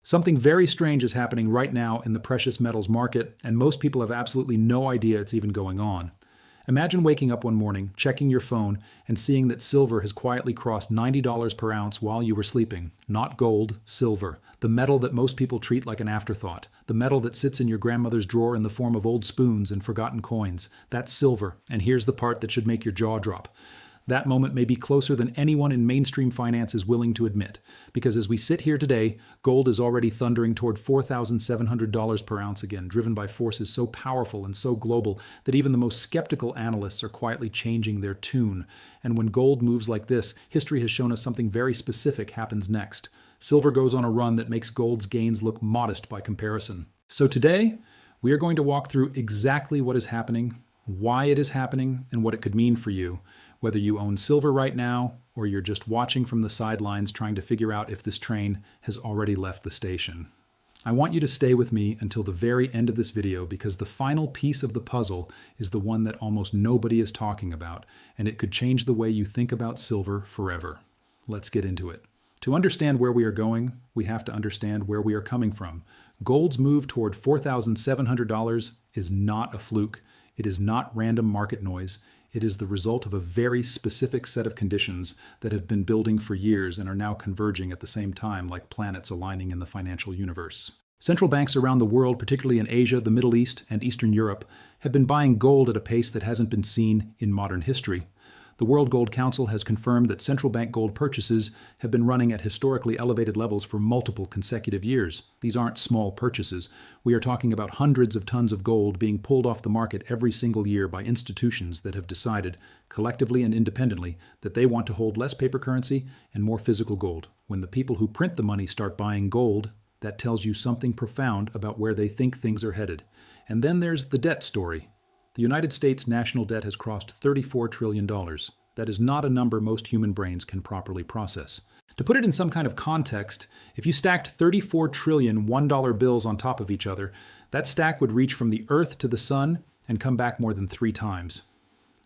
Something very strange is happening right now in the precious metals market, and most people have absolutely no idea it's even going on. Imagine waking up one morning, checking your phone, and seeing that silver has quietly crossed $90 per ounce while you were sleeping. Not gold, silver. The metal that most people treat like an afterthought. The metal that sits in your grandmother's drawer in the form of old spoons and forgotten coins. That's silver, and here's the part that should make your jaw drop. That moment may be closer than anyone in mainstream finance is willing to admit, because as we sit here today, gold is already thundering toward $4,700 per ounce again, driven by forces so powerful and so global that even the most skeptical analysts are quietly changing their tune. And when gold moves like this, history has shown us something very specific happens next. Silver goes on a run that makes gold's gains look modest by comparison. So today, we are going to walk through exactly what is happening, why it is happening, and what it could mean for you, whether you own silver right now or you're just watching from the sidelines trying to figure out if this train has already left the station. I want you to stay with me until the very end of this video because the final piece of the puzzle is the one that almost nobody is talking about, and it could change the way you think about silver forever. Let's get into it. To understand where we are going, we have to understand where we are coming from. Gold's move toward $4,700 is not a fluke. It is not random market noise. It is the result of a very specific set of conditions that have been building for years and are now converging at the same time like planets aligning in the financial universe. Central banks around the world, particularly in Asia, the Middle East, and Eastern Europe, have been buying gold at a pace that hasn't been seen in modern history. The World Gold Council has confirmed that central bank gold purchases have been running at historically elevated levels for multiple consecutive years. These aren't small purchases. We are talking about hundreds of tons of gold being pulled off the market every single year by institutions that have decided, collectively and independently, that they want to hold less paper currency and more physical gold. When the people who print the money start buying gold, that tells you something profound about where they think things are headed. And then there's the debt story. The United States national debt has crossed $34 trillion. That is not a number most human brains can properly process. To put it in some kind of context, if you stacked 34 trillion $1 bills on top of each other, that stack would reach from the Earth to the Sun and come back more than 3 times.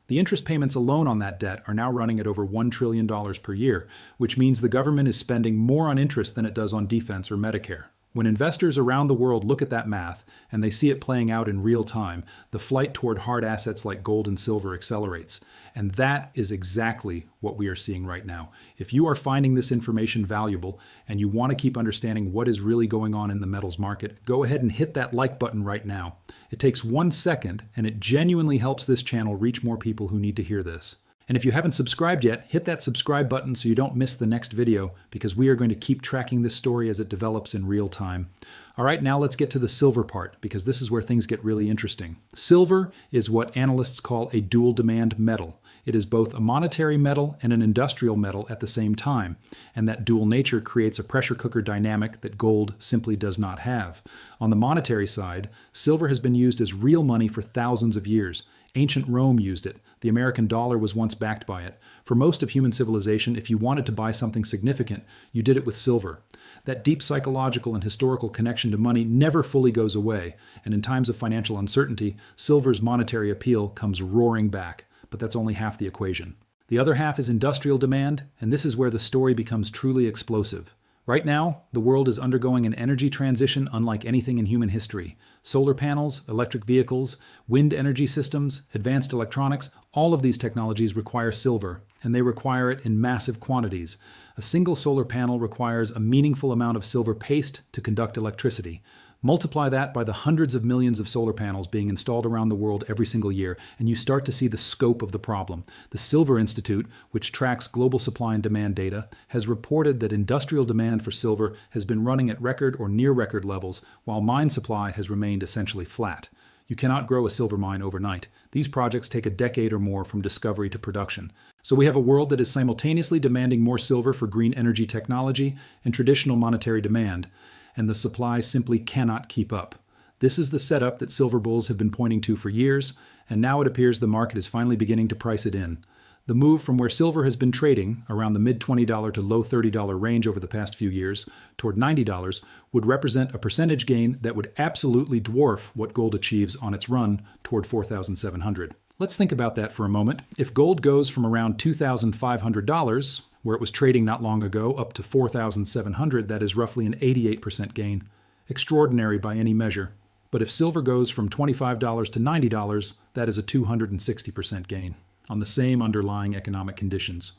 The interest payments alone on that debt are now running at over $1 trillion per year, which means the government is spending more on interest than it does on defense or Medicare. When investors around the world look at that math and they see it playing out in real time, the flight toward hard assets like gold and silver accelerates. And that is exactly what we are seeing right now. If you are finding this information valuable and you want to keep understanding what is really going on in the metals market, go ahead and hit that like button right now. It takes 1 second and it genuinely helps this channel reach more people who need to hear this. And if you haven't subscribed yet, hit that subscribe button so you don't miss the next video, because we are going to keep tracking this story as it develops in real time. All right, now let's get to the silver part, because this is where things get really interesting. Silver is what analysts call a dual demand metal. It is both a monetary metal and an industrial metal at the same time, and that dual nature creates a pressure cooker dynamic that gold simply does not have. On the monetary side, silver has been used as real money for thousands of years. Ancient Rome used it. The American dollar was once backed by it. For most of human civilization, if you wanted to buy something significant, you did it with silver. That deep psychological and historical connection to money never fully goes away, and in times of financial uncertainty, silver's monetary appeal comes roaring back. But that's only half the equation. The other half is industrial demand, and this is where the story becomes truly explosive. Right now, the world is undergoing an energy transition unlike anything in human history. Solar panels, electric vehicles, wind energy systems, advanced electronics, all of these technologies require silver, and they require it in massive quantities. A single solar panel requires a meaningful amount of silver paste to conduct electricity. Multiply that by the hundreds of millions of solar panels being installed around the world every single year, and you start to see the scope of the problem. The Silver Institute, which tracks global supply and demand data, has reported that industrial demand for silver has been running at record or near record levels, while mine supply has remained essentially flat. You cannot grow a silver mine overnight. These projects take a decade or more from discovery to production. So we have a world that is simultaneously demanding more silver for green energy technology and traditional monetary demand, and the supply simply cannot keep up. This is the setup that silver bulls have been pointing to for years, and now it appears the market is finally beginning to price it in. The move from where silver has been trading, around the mid-$20 to low $30 range over the past few years, toward $90, would represent a percentage gain that would absolutely dwarf what gold achieves on its run toward $4,700. Let's think about that for a moment. If gold goes from around $2,500, where it was trading not long ago, up to 4,700, that is roughly an 88% gain. Extraordinary by any measure. But if silver goes from $25 to $90, that is a 260% gain on the same underlying economic conditions,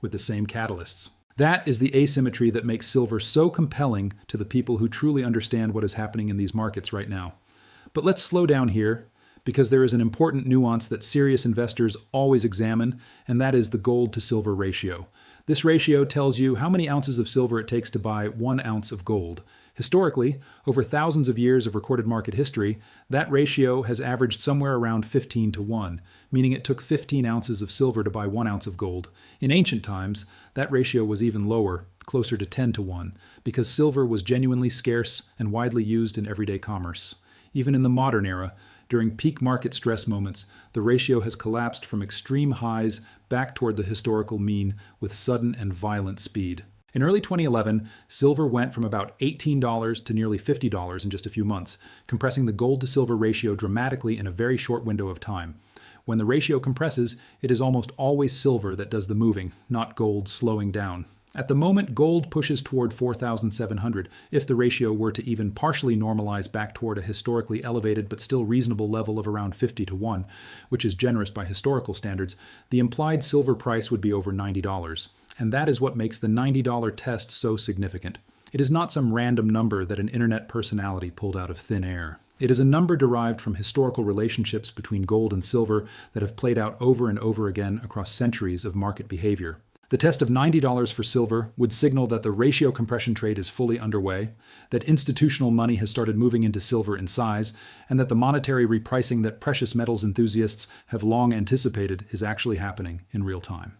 with the same catalysts. That is the asymmetry that makes silver so compelling to the people who truly understand what is happening in these markets right now. But let's slow down here, because there is an important nuance that serious investors always examine, and that is the gold to silver ratio. This ratio tells you how many ounces of silver it takes to buy 1 ounce of gold. Historically, over thousands of years of recorded market history, that ratio has averaged somewhere around 15 to 1, meaning it took 15 ounces of silver to buy 1 ounce of gold. In ancient times, that ratio was even lower, closer to 10 to 1, because silver was genuinely scarce and widely used in everyday commerce. Even in the modern era, during peak market stress moments, the ratio has collapsed from extreme highs back toward the historical mean with sudden and violent speed. In early 2011, silver went from about $18 to nearly $50 in just a few months, compressing the gold to silver ratio dramatically in a very short window of time. When the ratio compresses, it is almost always silver that does the moving, not gold slowing down. At the moment, gold pushes toward 4,700 if the ratio were to even partially normalize back toward a historically elevated but still reasonable level of around 50 to 1, which is generous by historical standards. The implied silver price would be over $90. And that is what makes the $90 test so significant. It is not some random number that an internet personality pulled out of thin air. It is a number derived from historical relationships between gold and silver that have played out over and over again across centuries of market behavior. The test of $90 for silver would signal that the ratio compression trade is fully underway, that institutional money has started moving into silver in size, and that the monetary repricing that precious metals enthusiasts have long anticipated is actually happening in real time.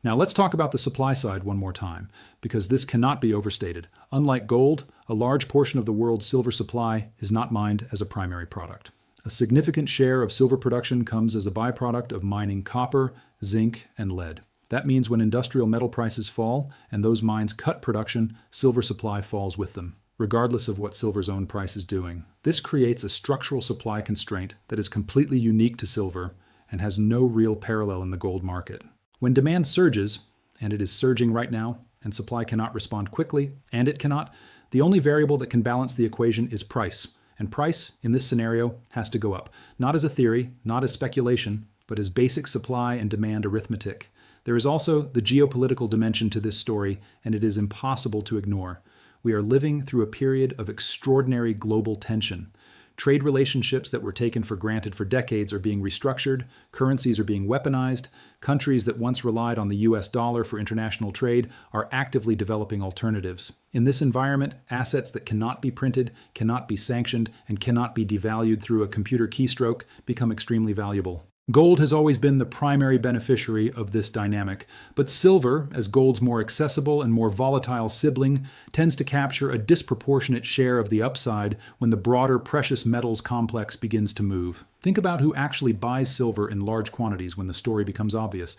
Now let's talk about the supply side one more time, because this cannot be overstated. Unlike gold, a large portion of the world's silver supply is not mined as a primary product. A significant share of silver production comes as a byproduct of mining copper, zinc, and lead. That means when industrial metal prices fall and those mines cut production, silver supply falls with them, regardless of what silver's own price is doing. This creates a structural supply constraint that is completely unique to silver and has no real parallel in the gold market. When demand surges, and it is surging right now, and supply cannot respond quickly, and it cannot, the only variable that can balance the equation is price. And price, in this scenario, has to go up. Not as a theory, not as speculation, but as basic supply and demand arithmetic. There is also the geopolitical dimension to this story, and it is impossible to ignore. We are living through a period of extraordinary global tension. Trade relationships that were taken for granted for decades are being restructured, currencies are being weaponized, countries that once relied on the US dollar for international trade are actively developing alternatives. In this environment, assets that cannot be printed, cannot be sanctioned, and cannot be devalued through a computer keystroke become extremely valuable. Gold has always been the primary beneficiary of this dynamic, but silver, as gold's more accessible and more volatile sibling, tends to capture a disproportionate share of the upside when the broader precious metals complex begins to move. Think about who actually buys silver in large quantities when the story becomes obvious.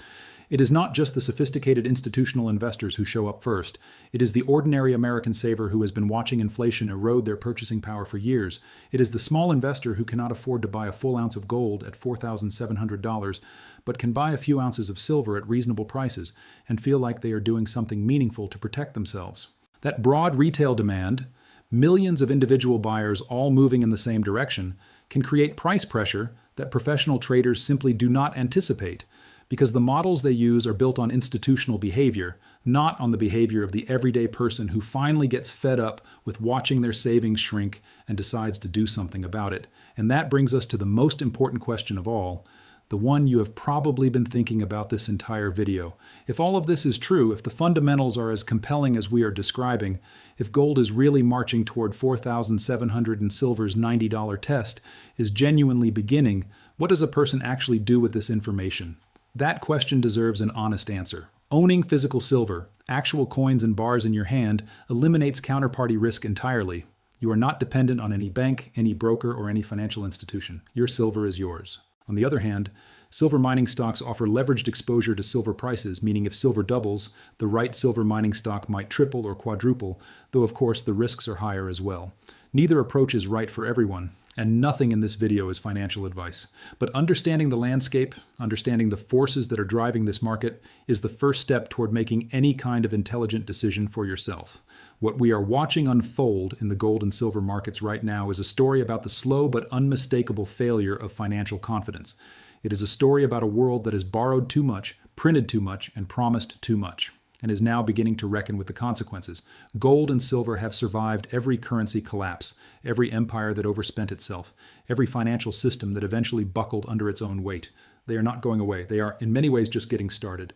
It is not just the sophisticated institutional investors who show up first. It is the ordinary American saver who has been watching inflation erode their purchasing power for years. It is the small investor who cannot afford to buy a full ounce of gold at $4,700, but can buy a few ounces of silver at reasonable prices and feel like they are doing something meaningful to protect themselves. That broad retail demand, millions of individual buyers all moving in the same direction, can create price pressure that professional traders simply do not anticipate, because the models they use are built on institutional behavior, not on the behavior of the everyday person who finally gets fed up with watching their savings shrink and decides to do something about it. And that brings us to the most important question of all, the one you have probably been thinking about this entire video. If all of this is true, if the fundamentals are as compelling as we are describing, if gold is really marching toward 4,700 and silver's $90 test is genuinely beginning, what does a person actually do with this information? That question deserves an honest answer. Owning physical silver, actual coins and bars in your hand, eliminates counterparty risk entirely. You are not dependent on any bank, any broker, or any financial institution. Your silver is yours. On the other hand, silver mining stocks offer leveraged exposure to silver prices, meaning if silver doubles, the right silver mining stock might triple or quadruple, though of course the risks are higher as well. Neither approach is right for everyone, and nothing in this video is financial advice. But understanding the landscape, understanding the forces that are driving this market, is the first step toward making any kind of intelligent decision for yourself. What we are watching unfold in the gold and silver markets right now is a story about the slow but unmistakable failure of financial confidence. It is a story about a world that has borrowed too much, printed too much, and promised too much, and is now beginning to reckon with the consequences. Gold and silver have survived every currency collapse, every empire that overspent itself, every financial system that eventually buckled under its own weight. They are not going away. They are, in many ways, just getting started.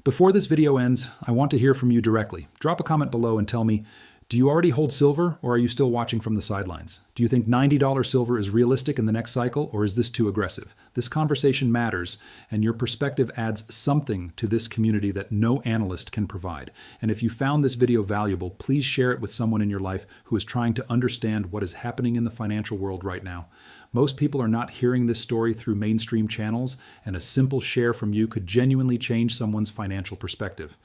Before this video ends, I want to hear from you directly. Drop a comment below and tell me, do you already hold silver, or are you still watching from the sidelines? Do you think $90 silver is realistic in the next cycle, or is this too aggressive? This conversation matters, and your perspective adds something to this community that no analyst can provide. And if you found this video valuable, please share it with someone in your life who is trying to understand what is happening in the financial world right now. Most people are not hearing this story through mainstream channels, and a simple share from you could genuinely change someone's financial perspective.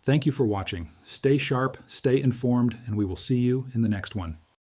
Thank you for watching. Stay sharp, stay informed, and we will see you in the next one.